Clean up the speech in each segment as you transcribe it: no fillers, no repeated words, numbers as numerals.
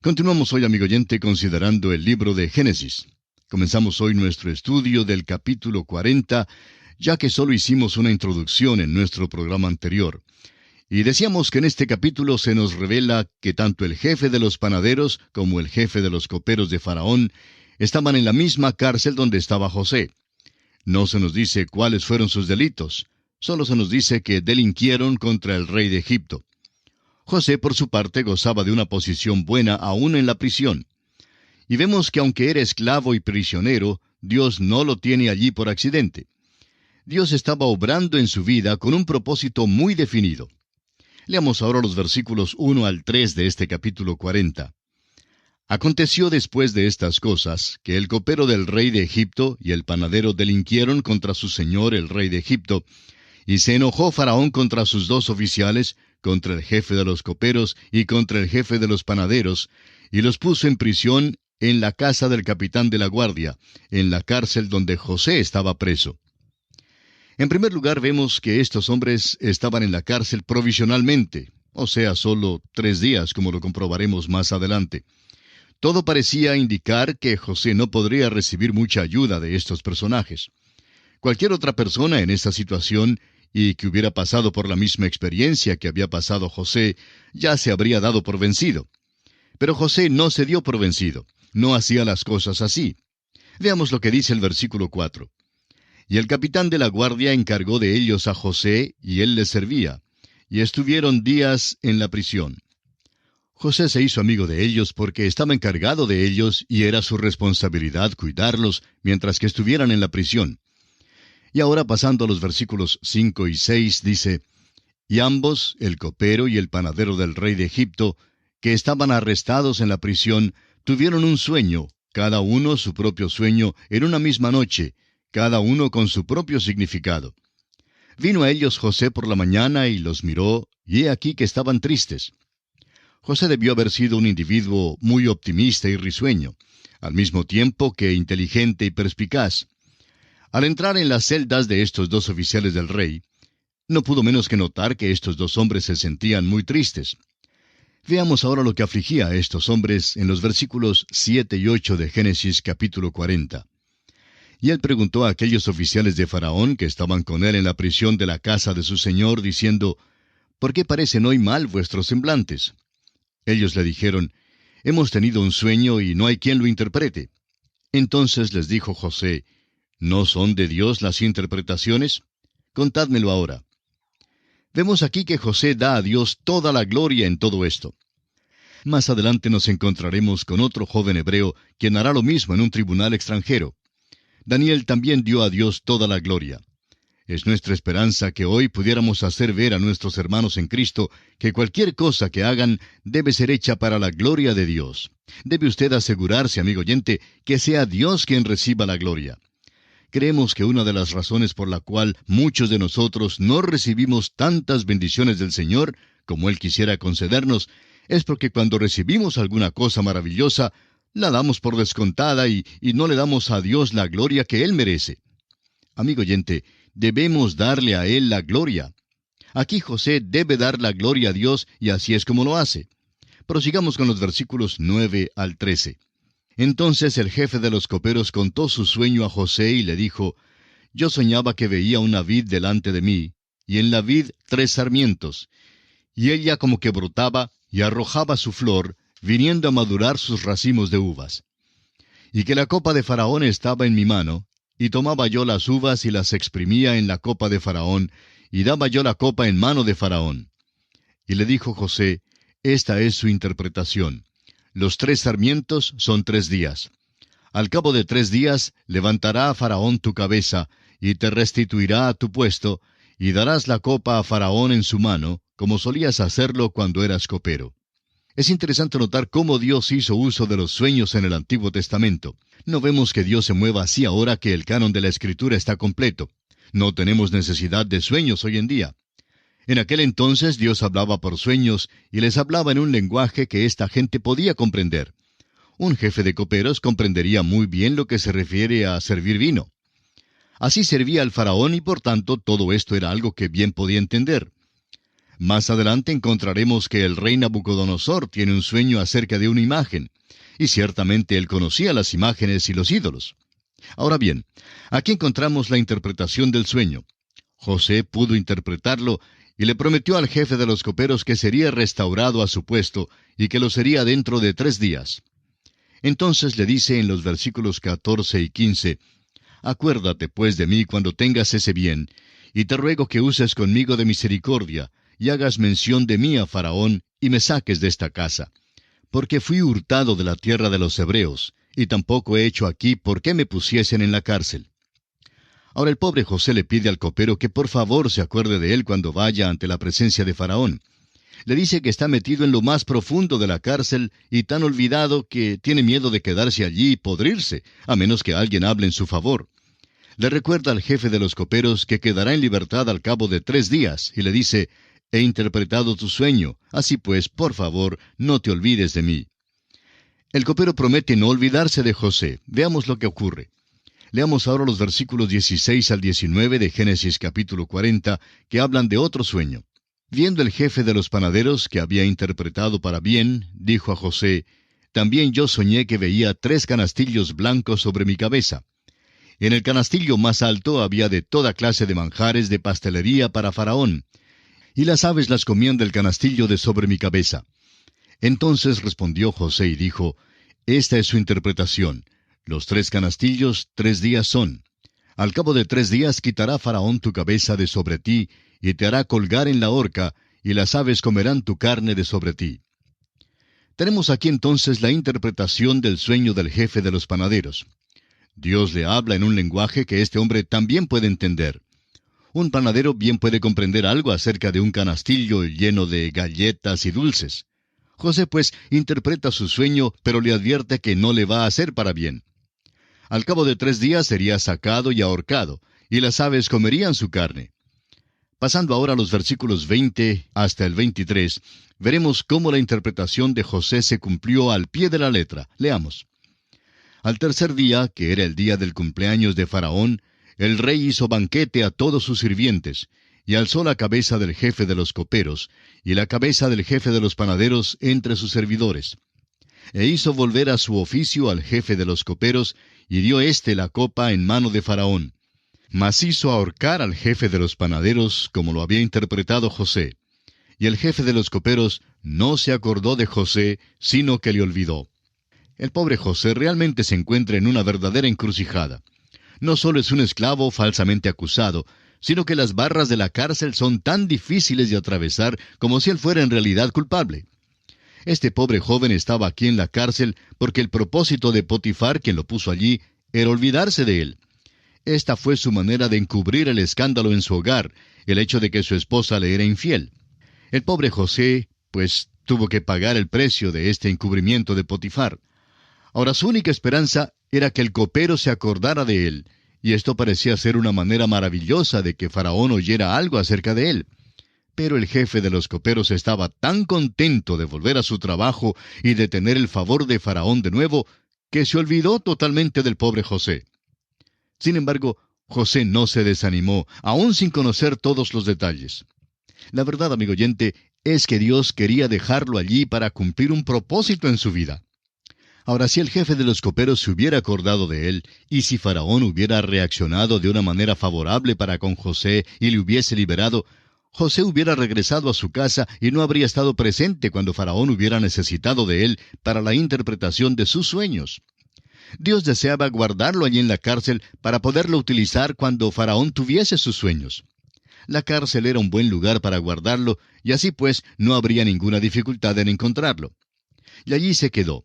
Continuamos hoy, amigo oyente, considerando el libro de Génesis. Comenzamos hoy nuestro estudio del capítulo 40, ya que solo hicimos una introducción en nuestro programa anterior. Y decíamos que en este capítulo se nos revela que tanto el jefe de los panaderos como el jefe de los coperos de Faraón estaban en la misma cárcel donde estaba José. No se nos dice cuáles fueron sus delitos, solo se nos dice que delinquieron contra el rey de Egipto. José, por su parte, gozaba de una posición buena aún en la prisión. Y vemos que aunque era esclavo y prisionero, Dios no lo tiene allí por accidente. Dios estaba obrando en su vida con un propósito muy definido. Leamos ahora los versículos 1 al 3 de este capítulo 40. Aconteció después de estas cosas, que el copero del rey de Egipto y el panadero delinquieron contra su señor el rey de Egipto, y se enojó Faraón contra sus dos oficiales, contra el jefe de los coperos y contra el jefe de los panaderos, y los puso en prisión en la casa del capitán de la guardia, en la cárcel donde José estaba preso. En primer lugar, vemos que estos hombres estaban en la cárcel provisionalmente, o sea, solo 3 días, como lo comprobaremos más adelante. Todo parecía indicar que José no podría recibir mucha ayuda de estos personajes. Cualquier otra persona en esta situación, y que hubiera pasado por la misma experiencia que había pasado José, ya se habría dado por vencido. Pero José no se dio por vencido, no hacía las cosas así. Veamos lo que dice el versículo 4. Y el capitán de la guardia encargó de ellos a José, y él les servía, y estuvieron días en la prisión. José se hizo amigo de ellos porque estaba encargado de ellos y era su responsabilidad cuidarlos mientras que estuvieran en la prisión. Y ahora pasando a los versículos 5 y 6 dice, y ambos, el copero y el panadero del rey de Egipto, que estaban arrestados en la prisión, tuvieron un sueño, cada uno su propio sueño, en una misma noche, cada uno con su propio significado. Vino a ellos José por la mañana y los miró, y he aquí que estaban tristes. José debió haber sido un individuo muy optimista y risueño, al mismo tiempo que inteligente y perspicaz. Al entrar en las celdas de estos dos oficiales del rey, no pudo menos que notar que estos dos hombres se sentían muy tristes. Veamos ahora lo que afligía a estos hombres en los versículos 7 y 8 de Génesis capítulo 40. Y él preguntó a aquellos oficiales de Faraón que estaban con él en la prisión de la casa de su señor, diciendo, ¿por qué parecen hoy mal vuestros semblantes? Ellos le dijeron, hemos tenido un sueño y no hay quien lo interprete. Entonces les dijo José, ¿no son de Dios las interpretaciones? Contádmelo ahora. Vemos aquí que José da a Dios toda la gloria en todo esto. Más adelante nos encontraremos con otro joven hebreo quien hará lo mismo en un tribunal extranjero. Daniel también dio a Dios toda la gloria. Es nuestra esperanza que hoy pudiéramos hacer ver a nuestros hermanos en Cristo que cualquier cosa que hagan debe ser hecha para la gloria de Dios. Debe usted asegurarse, amigo oyente, que sea Dios quien reciba la gloria. Creemos que una de las razones por la cual muchos de nosotros no recibimos tantas bendiciones del Señor como Él quisiera concedernos, es porque cuando recibimos alguna cosa maravillosa, la damos por descontada y no le damos a Dios la gloria que Él merece. Amigo oyente, debemos darle a Él la gloria. Aquí José debe dar la gloria a Dios y así es como lo hace. Prosigamos con los versículos 9 al 13. Entonces el jefe de los coperos contó su sueño a José y le dijo, yo soñaba que veía una vid delante de mí, y en la vid 3 sarmientos, y ella como que brotaba y arrojaba su flor, viniendo a madurar sus racimos de uvas. Y que la copa de Faraón estaba en mi mano, y tomaba yo las uvas y las exprimía en la copa de Faraón, y daba yo la copa en mano de Faraón. Y le dijo José, esta es su interpretación. Los 3 sarmientos son 3 días. Al cabo de 3 días levantará a Faraón tu cabeza, y te restituirá a tu puesto, y darás la copa a Faraón en su mano, como solías hacerlo cuando eras copero. Es interesante notar cómo Dios hizo uso de los sueños en el Antiguo Testamento. No vemos que Dios se mueva así ahora que el canon de la Escritura está completo. No tenemos necesidad de sueños hoy en día. En aquel entonces Dios hablaba por sueños y les hablaba en un lenguaje que esta gente podía comprender. Un jefe de coperos comprendería muy bien lo que se refiere a servir vino. Así servía al faraón y por tanto todo esto era algo que bien podía entender. Más adelante encontraremos que el rey Nabucodonosor tiene un sueño acerca de una imagen, y ciertamente él conocía las imágenes y los ídolos. Ahora bien, aquí encontramos la interpretación del sueño. José pudo interpretarlo y le prometió al jefe de los coperos que sería restaurado a su puesto y que lo sería dentro de 3 días. Entonces le dice en los versículos 14 y 15, «Acuérdate pues de mí cuando tengas ese bien, y te ruego que uses conmigo de misericordia, y hagas mención de mí a Faraón, y me saques de esta casa. Porque fui hurtado de la tierra de los hebreos, y tampoco he hecho aquí por qué me pusiesen en la cárcel». Ahora el pobre José le pide al copero que por favor se acuerde de él cuando vaya ante la presencia de Faraón. Le dice que está metido en lo más profundo de la cárcel y tan olvidado que tiene miedo de quedarse allí y podrirse, a menos que alguien hable en su favor. Le recuerda al jefe de los coperos que quedará en libertad al cabo de 3 días, y le dice, «He interpretado tu sueño, así pues, por favor, no te olvides de mí». El copero promete no olvidarse de José. Veamos lo que ocurre. Leamos ahora los versículos 16 al 19 de Génesis capítulo 40, que hablan de otro sueño. Viendo el jefe de los panaderos que había interpretado para bien, dijo a José, «También yo soñé que veía 3 canastillos blancos sobre mi cabeza. En el canastillo más alto había de toda clase de manjares de pastelería para Faraón, y las aves las comían del canastillo de sobre mi cabeza». Entonces respondió José y dijo, «Esta es su interpretación. Los 3 canastillos 3 días son. Al cabo de 3 días quitará Faraón tu cabeza de sobre ti, y te hará colgar en la horca, y las aves comerán tu carne de sobre ti». Tenemos aquí entonces la interpretación del sueño del jefe de los panaderos. Dios le habla en un lenguaje que este hombre también puede entender. Un panadero bien puede comprender algo acerca de un canastillo lleno de galletas y dulces. José, pues, interpreta su sueño, pero le advierte que no le va a hacer para bien. Al cabo de 3 días sería sacado y ahorcado, y las aves comerían su carne. Pasando ahora a los versículos 20 hasta el 23, veremos cómo la interpretación de José se cumplió al pie de la letra. Leamos. Al tercer día, que era el día del cumpleaños de Faraón, el rey hizo banquete a todos sus sirvientes, y alzó la cabeza del jefe de los coperos, y la cabeza del jefe de los panaderos entre sus servidores. E hizo volver a su oficio al jefe de los coperos, y dio éste la copa en mano de Faraón. Mas hizo ahorcar al jefe de los panaderos, como lo había interpretado José. Y el jefe de los coperos no se acordó de José, sino que le olvidó. El pobre José realmente se encuentra en una verdadera encrucijada. No solo es un esclavo falsamente acusado, sino que las barras de la cárcel son tan difíciles de atravesar como si él fuera en realidad culpable. Este pobre joven estaba aquí en la cárcel porque el propósito de Potifar, quien lo puso allí, era olvidarse de él. Esta fue su manera de encubrir el escándalo en su hogar, el hecho de que su esposa le era infiel. El pobre José, pues, tuvo que pagar el precio de este encubrimiento de Potifar. Ahora su única esperanza era que el copero se acordara de él, y esto parecía ser una manera maravillosa de que Faraón oyera algo acerca de él. Pero el jefe de los coperos estaba tan contento de volver a su trabajo y de tener el favor de Faraón de nuevo, que se olvidó totalmente del pobre José. Sin embargo, José no se desanimó, aún sin conocer todos los detalles. La verdad, amigo oyente, es que Dios quería dejarlo allí para cumplir un propósito en su vida. Ahora, si el jefe de los coperos se hubiera acordado de él, y si Faraón hubiera reaccionado de una manera favorable para con José y le hubiese liberado, José hubiera regresado a su casa y no habría estado presente cuando Faraón hubiera necesitado de él para la interpretación de sus sueños. Dios deseaba guardarlo allí en la cárcel para poderlo utilizar cuando Faraón tuviese sus sueños. La cárcel era un buen lugar para guardarlo, y así pues no habría ninguna dificultad en encontrarlo. Y allí se quedó.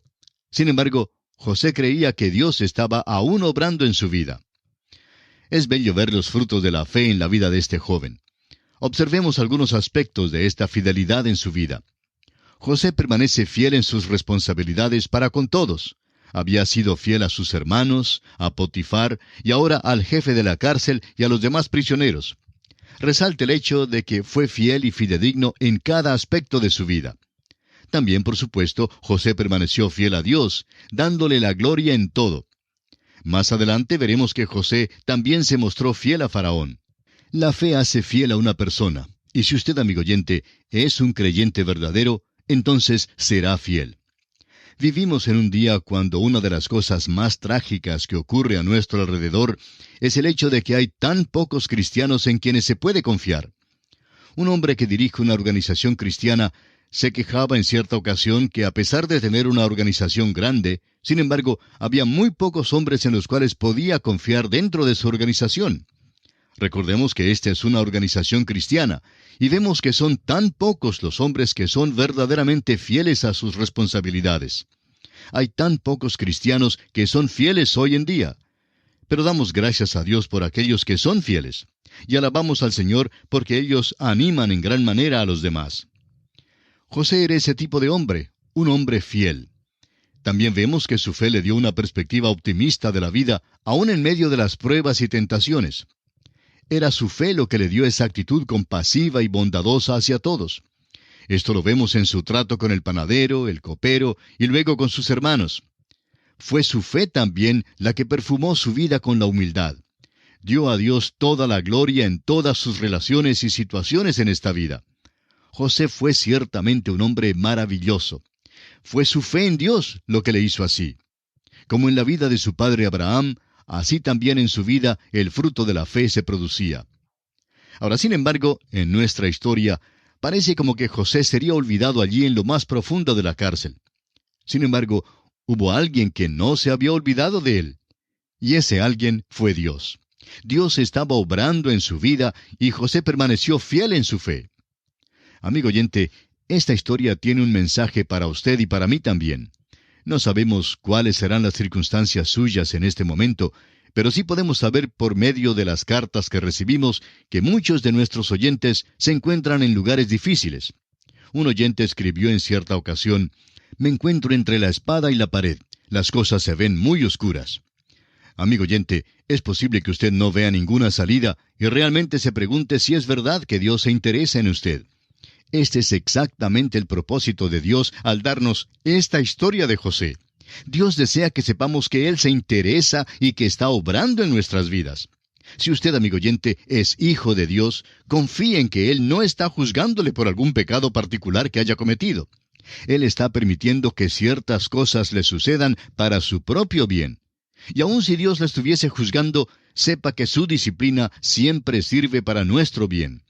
Sin embargo, José creía que Dios estaba aún obrando en su vida. Es bello ver los frutos de la fe en la vida de este joven. Observemos algunos aspectos de esta fidelidad en su vida. José permanece fiel en sus responsabilidades para con todos. Había sido fiel a sus hermanos, a Potifar, y ahora al jefe de la cárcel y a los demás prisioneros. Resalta el hecho de que fue fiel y fidedigno en cada aspecto de su vida. También, por supuesto, José permaneció fiel a Dios, dándole la gloria en todo. Más adelante veremos que José también se mostró fiel a Faraón. La fe hace fiel a una persona, Y si usted, amigo oyente, es un creyente verdadero, entonces será fiel. Vivimos en un día cuando una de las cosas más trágicas que ocurre a nuestro alrededor es el hecho de que hay tan pocos cristianos en quienes se puede confiar. Un hombre que dirige una organización cristiana se quejaba en cierta ocasión que a pesar de tener una organización grande, sin embargo, había muy pocos hombres en los cuales podía confiar dentro de su organización. Recordemos que esta es una organización cristiana, y vemos que son tan pocos los hombres que son verdaderamente fieles a sus responsabilidades. Hay tan pocos cristianos que son fieles hoy en día. Pero damos gracias a Dios por aquellos que son fieles, y alabamos al Señor porque ellos animan en gran manera a los demás. José era ese tipo de hombre, un hombre fiel. También vemos que su fe le dio una perspectiva optimista de la vida, aun en medio de las pruebas y tentaciones. Era su fe lo que le dio esa actitud compasiva y bondadosa hacia todos. Esto lo vemos en su trato con el panadero, el copero y luego con sus hermanos. Fue su fe también la que perfumó su vida con la humildad. Dio a Dios toda la gloria en todas sus relaciones y situaciones en esta vida. José fue ciertamente un hombre maravilloso. Fue su fe en Dios lo que le hizo así. Como en la vida de su padre Abraham, así también en su vida el fruto de la fe se producía. Ahora, sin embargo, en nuestra historia, parece como que José sería olvidado allí en lo más profundo de la cárcel. Sin embargo, hubo alguien que no se había olvidado de él. Y ese alguien fue Dios. Dios estaba obrando en su vida y José permaneció fiel en su fe. Amigo oyente, esta historia tiene un mensaje para usted y para mí también. No sabemos cuáles serán las circunstancias suyas en este momento, pero sí podemos saber por medio de las cartas que recibimos que muchos de nuestros oyentes se encuentran en lugares difíciles. Un oyente escribió en cierta ocasión: «Me encuentro entre la espada y la pared. Las cosas se ven muy oscuras». Amigo oyente, es posible que usted no vea ninguna salida y realmente se pregunte si es verdad que Dios se interesa en usted. Este es exactamente el propósito de Dios al darnos esta historia de José. Dios desea que sepamos que Él se interesa y que está obrando en nuestras vidas. Si usted, amigo oyente, es hijo de Dios, confíe en que Él no está juzgándole por algún pecado particular que haya cometido. Él está permitiendo que ciertas cosas le sucedan para su propio bien. Y aun si Dios le estuviese juzgando, sepa que su disciplina siempre sirve para nuestro bien.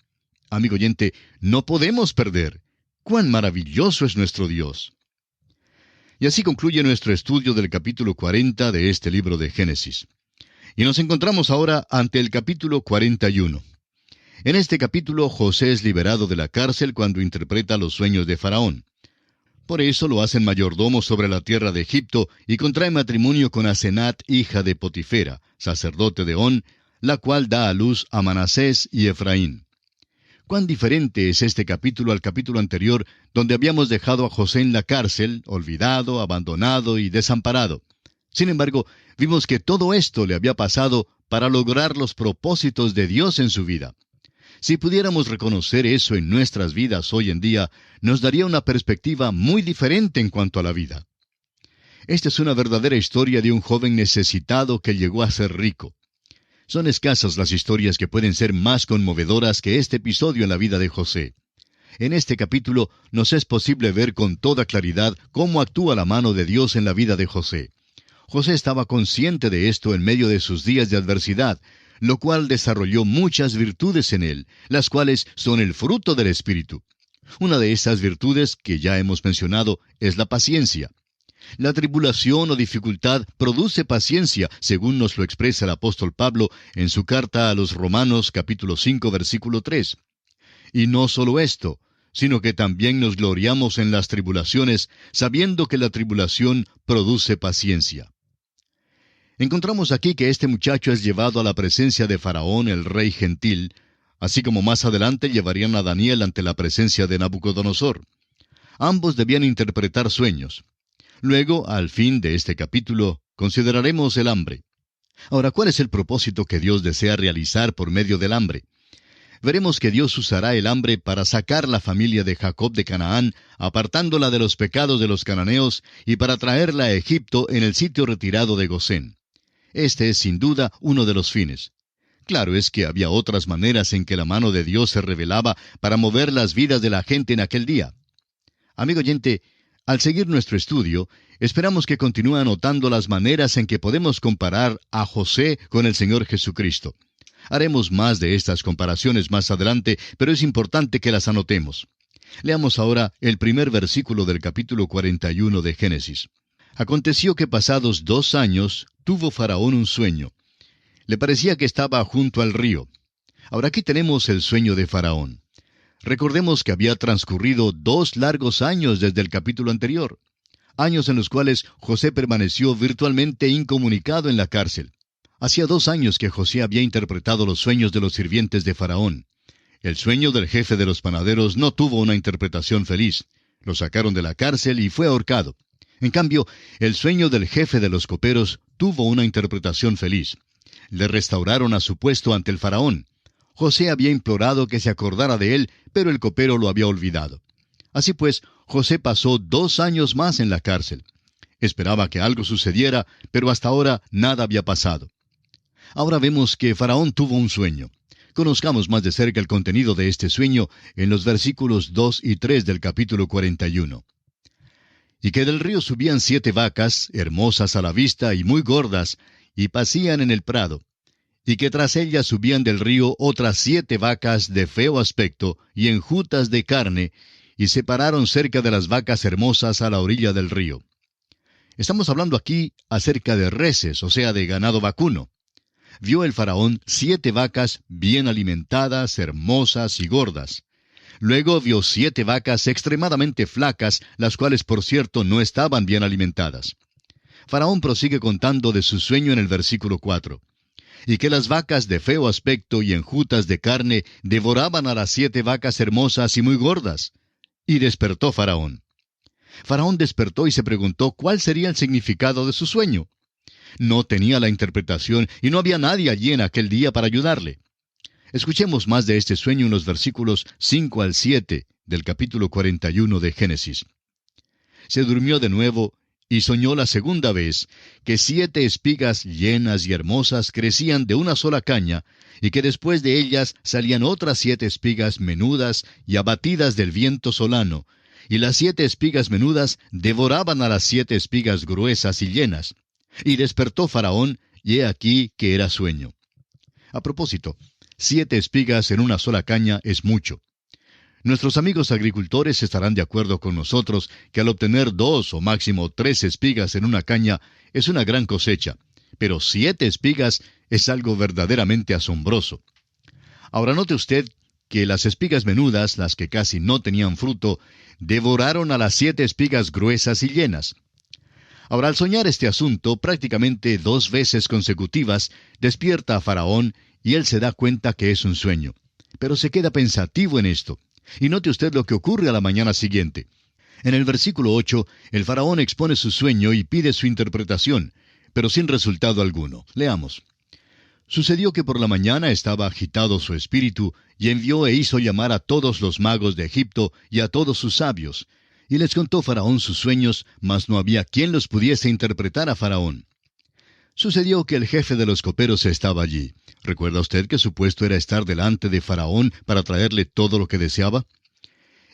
Amigo oyente, no podemos perder. ¡Cuán maravilloso es nuestro Dios! Y así concluye nuestro estudio del capítulo 40 de este libro de Génesis. Y nos encontramos ahora ante el capítulo 41. En este capítulo, José es liberado de la cárcel cuando interpreta los sueños de Faraón. Por eso lo hacen mayordomo sobre la tierra de Egipto y contrae matrimonio con Asenat, hija de Potifera, sacerdote de On, la cual da a luz a Manasés y Efraín. Cuán diferente es este capítulo al capítulo anterior, donde habíamos dejado a José en la cárcel, olvidado, abandonado y desamparado. Sin embargo, vimos que todo esto le había pasado para lograr los propósitos de Dios en su vida. Si pudiéramos reconocer eso en nuestras vidas hoy en día, nos daría una perspectiva muy diferente en cuanto a la vida. Esta es una verdadera historia de un joven necesitado que llegó a ser rico. Son escasas las historias que pueden ser más conmovedoras que este episodio en la vida de José. En este capítulo nos es posible ver con toda claridad cómo actúa la mano de Dios en la vida de José. José estaba consciente de esto en medio de sus días de adversidad, lo cual desarrolló muchas virtudes en él, las cuales son el fruto del Espíritu. Una de esas virtudes que ya hemos mencionado es la paciencia. La tribulación o dificultad produce paciencia, según nos lo expresa el apóstol Pablo en su carta a los Romanos capítulo 5 versículo 3. Y no solo esto, sino que también nos gloriamos en las tribulaciones, sabiendo que la tribulación produce paciencia. Encontramos aquí que este muchacho es llevado a la presencia de Faraón, el rey gentil, así como más adelante llevarían a Daniel ante la presencia de Nabucodonosor. Ambos debían interpretar sueños. Luego, al fin de este capítulo, consideraremos el hambre. Ahora, ¿cuál es el propósito que Dios desea realizar por medio del hambre? Veremos que Dios usará el hambre para sacar la familia de Jacob de Canaán, apartándola de los pecados de los cananeos, y para traerla a Egipto en el sitio retirado de Gosén. Este es sin duda uno de los fines. Claro es que había otras maneras en que la mano de Dios se revelaba para mover las vidas de la gente en aquel día. Amigo oyente, al seguir nuestro estudio, esperamos que continúe anotando las maneras en que podemos comparar a José con el Señor Jesucristo. Haremos más de estas comparaciones más adelante, pero es importante que las anotemos. Leamos ahora el primer versículo del capítulo 41 de Génesis. Aconteció que pasados 2 años tuvo Faraón un sueño. Le parecía que estaba junto al río. Ahora aquí tenemos el sueño de Faraón. Recordemos que había transcurrido 2 largos años desde el capítulo anterior. Años en los cuales José permaneció virtualmente incomunicado en la cárcel. Hacía 2 años que José había interpretado los sueños de los sirvientes de Faraón. El sueño del jefe de los panaderos no tuvo una interpretación feliz. Lo sacaron de la cárcel y fue ahorcado. En cambio, el sueño del jefe de los coperos tuvo una interpretación feliz. Le restauraron a su puesto ante el faraón. José había implorado que se acordara de él, pero el copero lo había olvidado. Así pues, José pasó 2 años más en la cárcel. Esperaba que algo sucediera, pero hasta ahora nada había pasado. Ahora vemos que Faraón tuvo un sueño. Conozcamos más de cerca el contenido de este sueño en los versículos 2 y 3 del capítulo 41. Y que del río subían 7 vacas, hermosas a la vista y muy gordas, y pacían en el prado, y que tras ellas subían del río otras 7 vacas de feo aspecto y enjutas de carne, y se pararon cerca de las vacas hermosas a la orilla del río. Estamos hablando aquí acerca de reses, o sea, de ganado vacuno. Vio el faraón 7 vacas bien alimentadas, hermosas y gordas. Luego vio 7 vacas extremadamente flacas, las cuales por cierto no estaban bien alimentadas. Faraón prosigue contando de su sueño en el versículo 4. Y que las vacas de feo aspecto y enjutas de carne devoraban a las 7 vacas hermosas y muy gordas. Y despertó Faraón. Faraón despertó y se preguntó cuál sería el significado de su sueño. No tenía la interpretación y no había nadie allí en aquel día para ayudarle. Escuchemos más de este sueño en los versículos 5 al 7 del capítulo 41 de Génesis. Se durmió de nuevo y soñó la segunda vez que 7 espigas llenas y hermosas crecían de una sola caña, y que después de ellas salían otras 7 espigas menudas y abatidas del viento solano, y las 7 espigas menudas devoraban a las 7 espigas gruesas y llenas. Y despertó Faraón, y he aquí que era sueño. A propósito, 7 espigas en una sola caña es mucho. Nuestros amigos agricultores estarán de acuerdo con nosotros que al obtener 2 o máximo 3 espigas en una caña es una gran cosecha, pero 7 espigas es algo verdaderamente asombroso. Ahora note usted que las espigas menudas, las que casi no tenían fruto, devoraron a las 7 espigas gruesas y llenas. Ahora, al soñar este asunto prácticamente 2 veces consecutivas, despierta a Faraón y él se da cuenta que es un sueño. Pero se queda pensativo en esto. Y note usted lo que ocurre a la mañana siguiente. En el versículo 8, el faraón expone su sueño y pide su interpretación, pero sin resultado alguno. Leamos. Sucedió que por la mañana estaba agitado su espíritu, y envió e hizo llamar a todos los magos de Egipto y a todos sus sabios. Y les contó Faraón sus sueños, mas no había quien los pudiese interpretar a Faraón. Sucedió que el jefe de los coperos estaba allí. ¿Recuerda usted que su puesto era estar delante de Faraón para traerle todo lo que deseaba?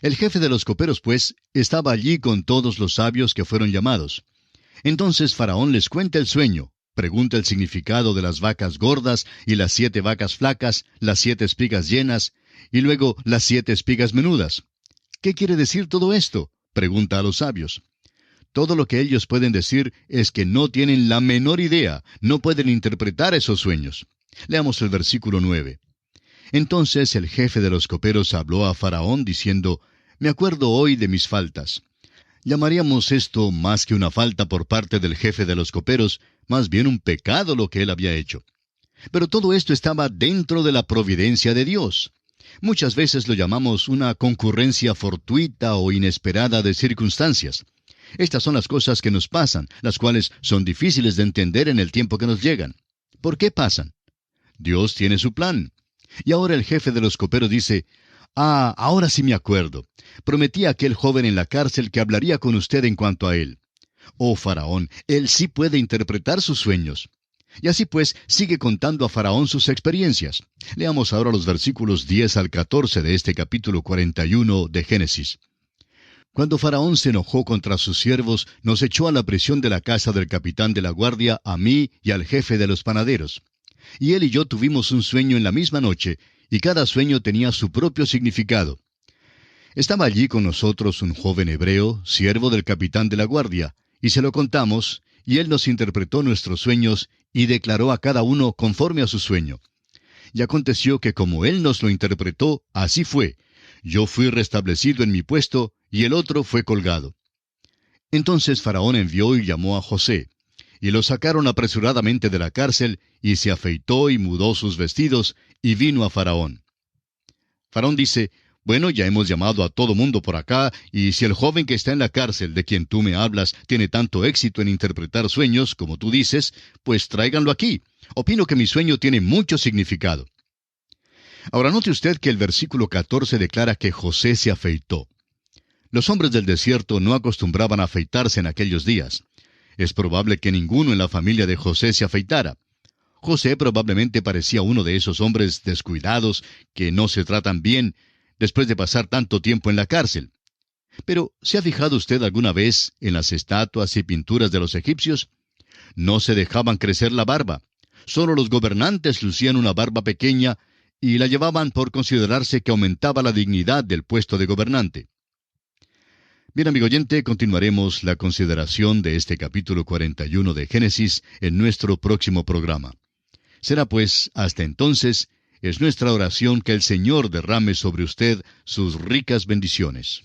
El jefe de los coperos, pues, estaba allí con todos los sabios que fueron llamados. Entonces Faraón les cuenta el sueño, pregunta el significado de las vacas gordas y las 7 vacas flacas, las 7 espigas llenas, y luego las 7 espigas menudas. ¿Qué quiere decir todo esto?, pregunta a los sabios. Todo lo que ellos pueden decir es que no tienen la menor idea, no pueden interpretar esos sueños. Leamos el versículo 9. Entonces el jefe de los coperos habló a Faraón diciendo, «Me acuerdo hoy de mis faltas». Llamaríamos esto más que una falta por parte del jefe de los coperos, más bien un pecado lo que él había hecho. Pero todo esto estaba dentro de la providencia de Dios. Muchas veces lo llamamos una concurrencia fortuita o inesperada de circunstancias. Estas son las cosas que nos pasan, las cuales son difíciles de entender en el tiempo que nos llegan. ¿Por qué pasan? Dios tiene su plan. Y ahora el jefe de los coperos dice, ahora sí me acuerdo. Prometí a aquel joven en la cárcel que hablaría con usted en cuanto a él. Oh, Faraón, él sí puede interpretar sus sueños. Y así pues, sigue contando a Faraón sus experiencias. Leamos ahora los versículos 10 al 14 de este capítulo 41 de Génesis. Cuando Faraón se enojó contra sus siervos, nos echó a la prisión de la casa del capitán de la guardia, a mí y al jefe de los panaderos. Y él y yo tuvimos un sueño en la misma noche, y cada sueño tenía su propio significado. Estaba allí con nosotros un joven hebreo, siervo del capitán de la guardia, y se lo contamos, y él nos interpretó nuestros sueños, y declaró a cada uno conforme a su sueño. Y aconteció que como él nos lo interpretó, así fue. Yo fui restablecido en mi puesto, y el otro fue colgado. Entonces Faraón envió y llamó a José, y lo sacaron apresuradamente de la cárcel, y se afeitó y mudó sus vestidos, y vino a Faraón. Faraón dice, bueno, ya hemos llamado a todo mundo por acá, y si el joven que está en la cárcel, de quien tú me hablas, tiene tanto éxito en interpretar sueños, como tú dices, pues tráiganlo aquí. Opino que mi sueño tiene mucho significado. Ahora note usted que el versículo 14 declara que José se afeitó. Los hombres del desierto no acostumbraban a afeitarse en aquellos días. Es probable que ninguno en la familia de José se afeitara. José probablemente parecía uno de esos hombres descuidados que no se tratan bien después de pasar tanto tiempo en la cárcel. Pero, ¿se ha fijado usted alguna vez en las estatuas y pinturas de los egipcios? No se dejaban crecer la barba. Solo los gobernantes lucían una barba pequeña y la llevaban por considerarse que aumentaba la dignidad del puesto de gobernante. Bien, amigo oyente, continuaremos la consideración de este capítulo 41 de Génesis en nuestro próximo programa. Será pues, hasta entonces, es nuestra oración que el Señor derrame sobre usted sus ricas bendiciones.